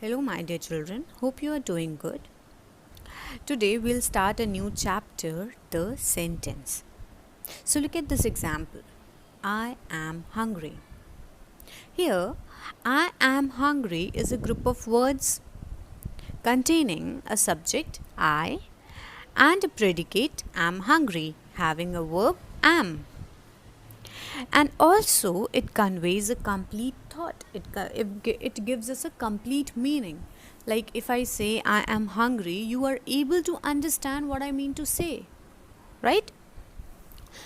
Hello, my dear children. Hope you are doing good. Today we'll start a new chapter, the sentence. So look at this example. I am hungry. Here, I am hungry is a group of words containing a subject, I, and a predicate, am hungry, having a verb, am. And also it conveys a complete thought. It gives us a complete meaning. Like if I say I am hungry, you are able to understand what I mean to say, right?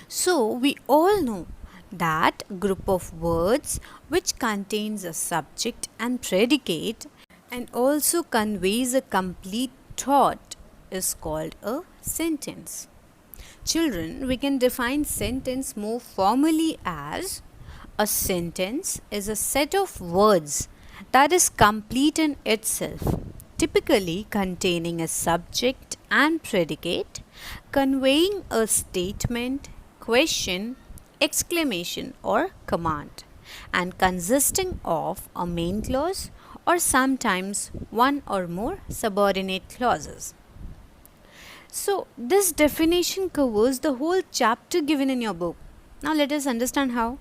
So we all know that group of words which contains a subject and predicate and also conveys a complete thought is called a sentence. Children, we can define sentence more formally as a sentence is a set of words that is complete in itself, typically containing a subject and predicate, conveying a statement, question, exclamation or command, and consisting of a main clause or sometimes one or more subordinate clauses. So, this definition covers the whole chapter given in your book. Now, let us understand how.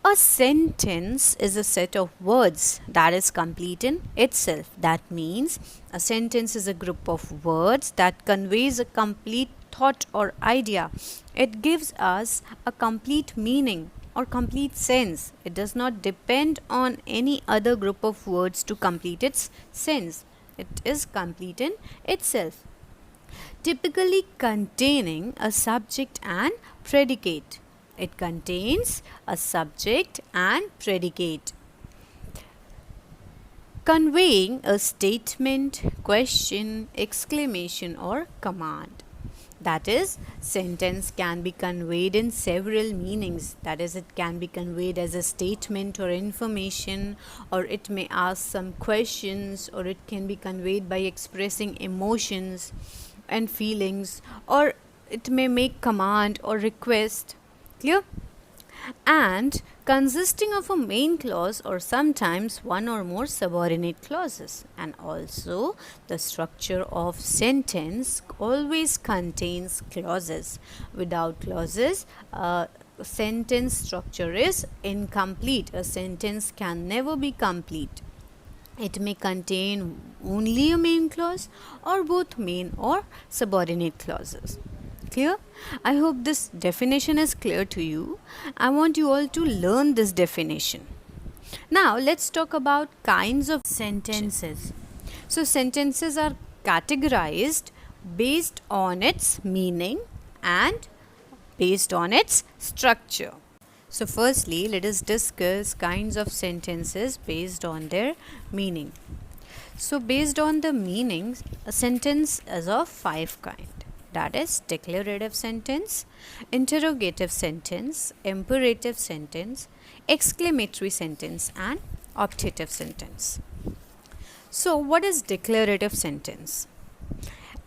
A sentence is a set of words that is complete in itself. That means a sentence is a group of words that conveys a complete thought or idea. It gives us a complete meaning or complete sense. It does not depend on any other group of words to complete its sense. It is complete in itself, typically containing a subject and predicate. It contains a subject and predicate, conveying a statement, question, exclamation or command. That is, sentence can be conveyed in several meanings. That is, it can be conveyed as a statement or information, or it may ask some questions, or it can be conveyed by expressing emotions and feelings, or it may make command or request. Clear? And consisting of a main clause or sometimes one or more subordinate clauses. And also the structure of sentence always contains clauses. Without clauses, sentence structure is incomplete. A sentence can never be complete. It may contain only a main clause or both main or subordinate clauses. Clear? I hope this definition is clear to you. I want you all to learn this definition. Now let's talk about kinds of sentences. So sentences are categorized based on its meaning and based on its structure. So firstly, let us discuss kinds of sentences based on their meaning. So based on the meanings, a sentence is of 5 kinds. That is declarative sentence, interrogative sentence, imperative sentence, exclamatory sentence and optative sentence. So what is declarative sentence?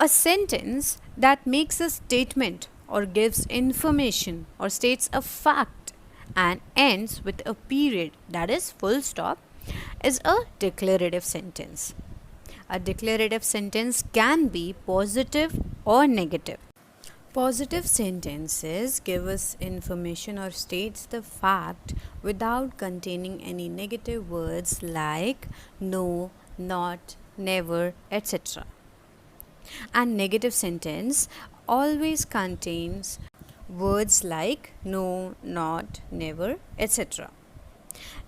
A sentence that makes a statement or gives information or states a fact and ends with a period, that is full stop, is a declarative sentence. A declarative sentence can be positive or negative. Positive sentences give us information or states the fact without containing any negative words like no, not, never, etc. And negative sentence always contains words like no, not, never, etc.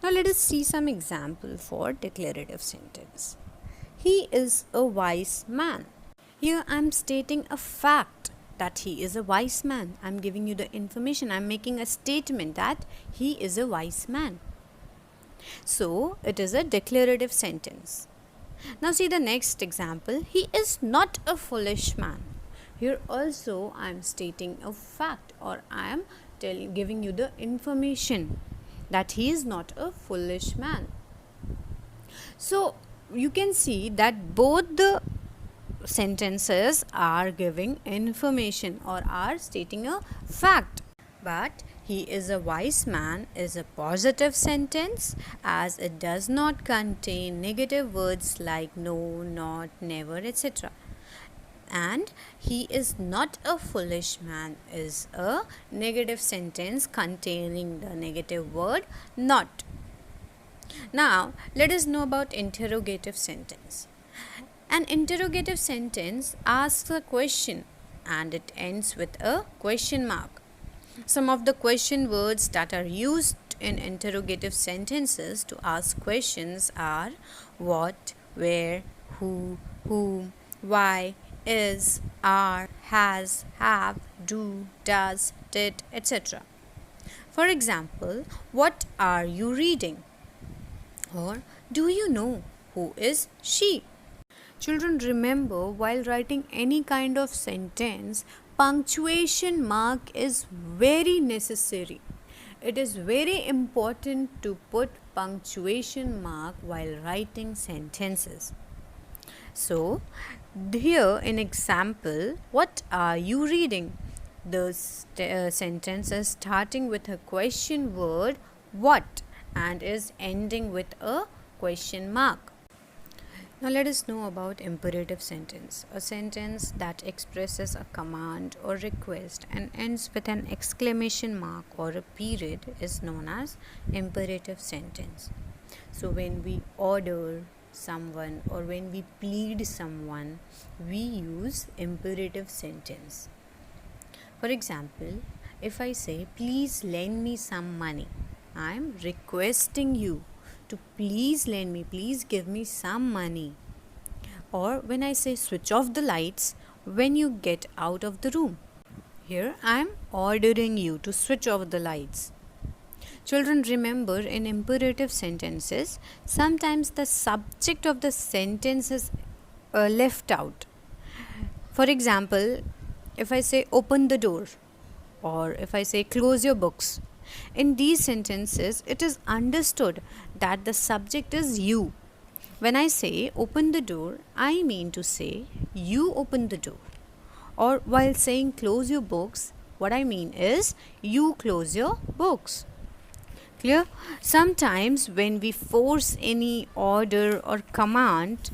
Now let us see some example for declarative sentence. He is a wise man. Here I am stating a fact that he is a wise man. I am giving you the information. I am making a statement that he is a wise man. So it is a declarative sentence. Now see the next example. He is not a foolish man. Here also I am stating a fact, or I am giving you the information that he is not a foolish man. So you can see that both the sentences are giving information or are stating a fact, but He is a wise man is a positive sentence as it does not contain negative words like no, not, never, etc. And he is not a foolish man is a negative sentence containing the negative word not. Now, let us know about interrogative sentence. An interrogative sentence asks a question and it ends with a question mark. Some of the question words that are used in interrogative sentences to ask questions are what, where, who, whom, why, is, are, has, have, do, does, did, etc. For example, what are you reading? Or do you know who is she? Children, remember while writing any kind of sentence, punctuation mark is very necessary. It is very important to put punctuation mark while writing sentences. So, here in example, what are you reading? The sentence is starting with a question word what and is ending with a question mark. Now let us know about imperative sentence. A sentence that expresses a command or request and ends with an exclamation mark or a period is known as imperative sentence. So when we order someone or when we plead someone, we use imperative sentence. For example, if I say, please lend me some money, I am requesting you to please lend me, please give me some money. Or when I say switch off the lights when you get out of the room, here I am ordering you to switch off the lights. Children, remember in imperative sentences, sometimes the subject of the sentence is left out. For example, if I say open the door or if I say close your books, in these sentences it is understood that the subject is you. When I say open the door, I mean to say you open the door. Or while saying close your books, what I mean is you close your books. Clear? Sometimes when we force any order or command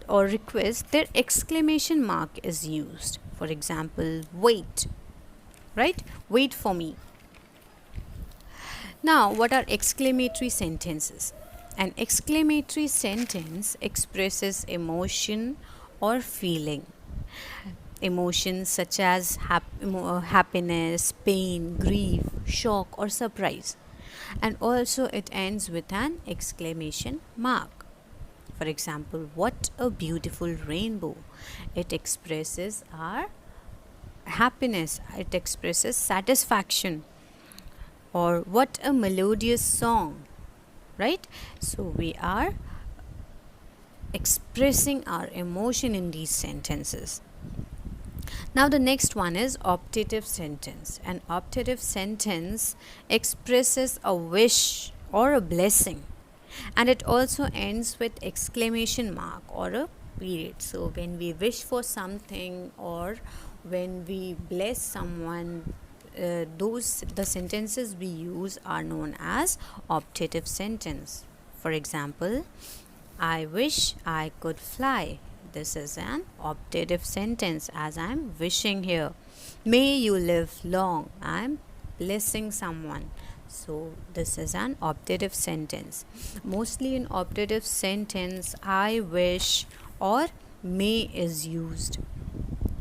or request, their exclamation mark is used. For example, wait. Right? Wait for me. Now, what are exclamatory sentences? An exclamatory sentence expresses emotion or feeling. Emotions such as happiness, pain, grief, shock, or surprise. And also it ends with an exclamation mark. For example, what a beautiful rainbow. It expresses our happiness, it expresses satisfaction. Or what a melodious song, right? So we are expressing our emotion in these sentences. Now the next one is optative sentence. An optative sentence expresses a wish or a blessing, and it also ends with exclamation mark or a period. So when we wish for something or when we bless someone, the sentences we use are known as optative sentence. For example, I wish I could fly. This is an optative sentence as I am wishing here. May you live long. I am blessing someone. So this is an optative sentence. Mostly in optative sentence, I wish or may is used.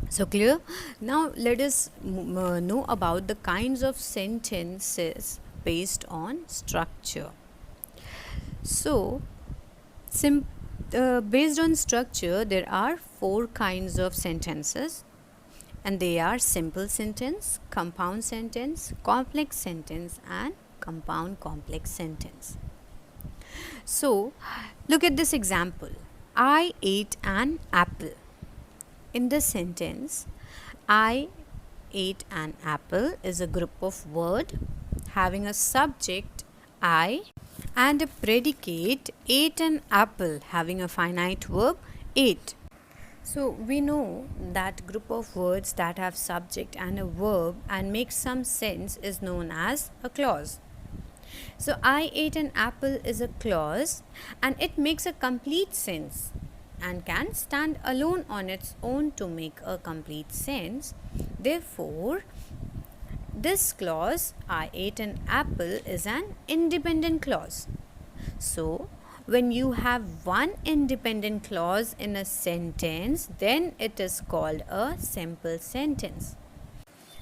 So clear? Now let us know about the kinds of sentences based on structure. So based on structure, there are 4 kinds of sentences, and they are simple sentence, compound sentence, complex sentence, and compound complex sentence. So look at this example. I ate an apple. In this sentence, I ate an apple is a group of words having a subject I and a predicate ate an apple having a finite verb ate. So we know that group of words that have subject and a verb and make some sense is known as a clause. So I ate an apple is a clause and it makes a complete sense and can stand alone on its own to make a complete sense. Therefore, this clause I ate an apple is an independent clause. So, when you have one independent clause in a sentence, then it is called a simple sentence.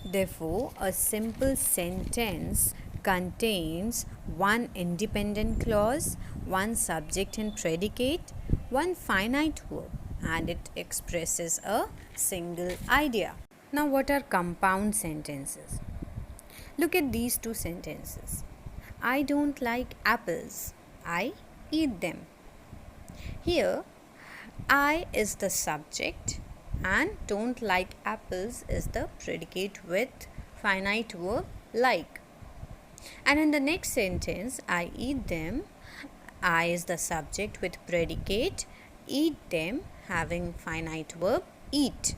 Therefore, a simple sentence contains one independent clause, one subject and predicate, one finite verb, and it expresses a single idea. Now, what are compound sentences? Look at these two sentences. I don't like apples. I eat them. Here, I is the subject and don't like apples is the predicate with finite verb like. And in the next sentence, I eat them, I is the subject with predicate eat them having finite verb eat.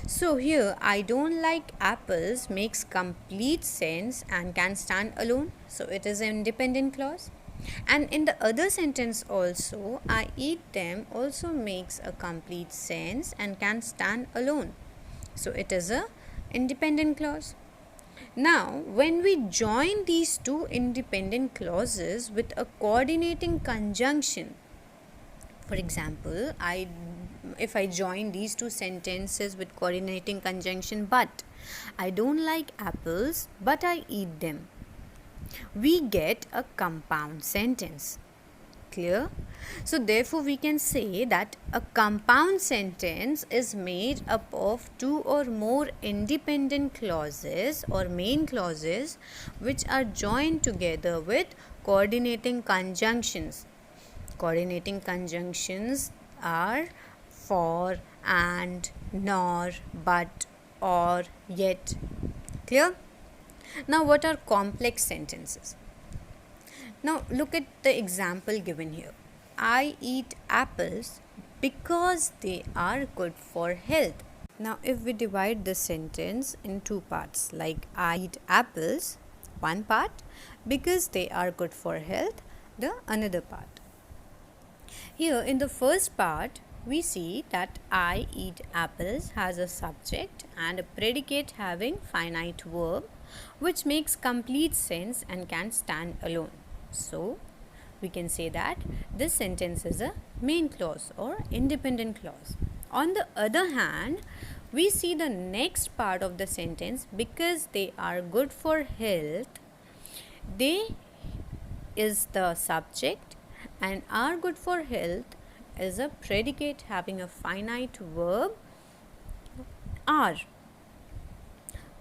So here, I don't like apples makes complete sense and can stand alone. So it is an independent clause. And in the other sentence also, I eat them also makes a complete sense and can stand alone. So it is a independent clause. Now, when we join these two independent clauses with a coordinating conjunction, for example, if I join these two sentences with coordinating conjunction, but I don't like apples, but I eat them, we get a compound sentence. Clear? So therefore we can say that a compound sentence is made up of two or more independent clauses or main clauses which are joined together with coordinating conjunctions. Coordinating conjunctions are for, and, nor, but, or, yet. Clear? Now, what are complex sentences? Now, look at the example given here. I eat apples because they are good for health. Now, if we divide this sentence in two parts, like I eat apples, one part, because they are good for health, the another part. Here, in the first part, we see that I eat apples has a subject and a predicate having finite verb, which makes complete sense and can stand alone. So, we can say that this sentence is a main clause or independent clause. On the other hand, we see the next part of the sentence, because they are good for health, they is the subject and are good for health is a predicate having a finite verb are.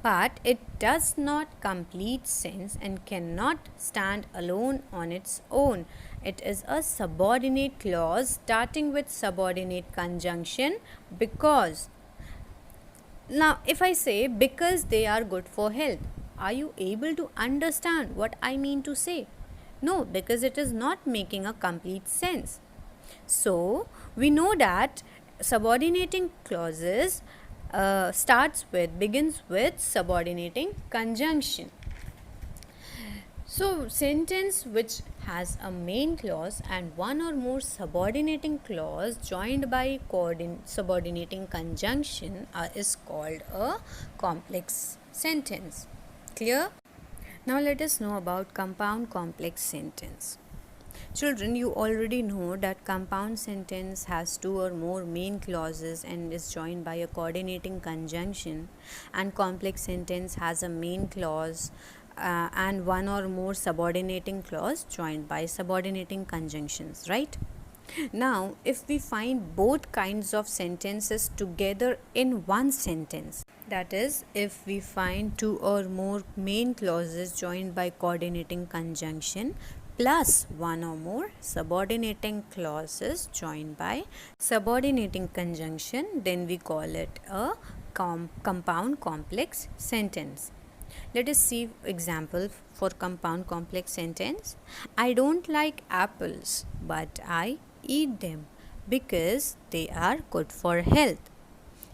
But it does not complete sense and cannot stand alone on its own. It is a subordinate clause starting with subordinate conjunction because. Now, if I say because they are good for health, are you able to understand what I mean to say? No, because it is not making a complete sense. So, we know that subordinating clauses begins with subordinating conjunction. So, sentence which has a main clause and one or more subordinating clause joined by subordinating conjunction is called a complex sentence. Clear? Now, let us know about compound complex sentence. Children, you already know that compound sentence has two or more main clauses and is joined by a coordinating conjunction, and complex sentence has a main clause and one or more subordinating clause joined by subordinating conjunctions, right? Now, if we find both kinds of sentences together in one sentence, that is, if we find two or more main clauses joined by coordinating conjunction plus one or more subordinating clauses joined by subordinating conjunction, then we call it a compound complex sentence. Let us see example for compound complex sentence. I don't like apples, but I eat them because they are good for health.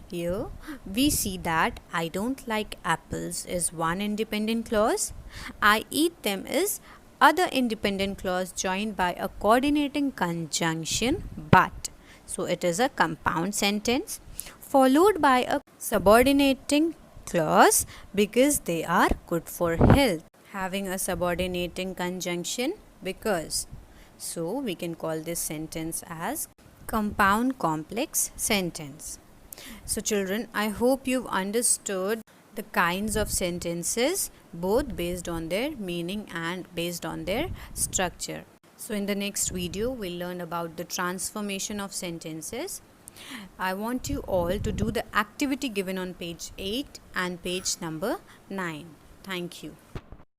Here we see that I don't like apples is one independent clause. I eat them is other independent clause joined by a coordinating conjunction but. So it is a compound sentence followed by a subordinating clause because they are good for health. Having a subordinating conjunction because. So we can call this sentence as compound complex sentence. So children, I hope you've understood the kinds of sentences both based on their meaning and based on their structure. So in the next video, we'll learn about the transformation of sentences. I want you all to do the activity given on page 8 and page number 9. Thank you.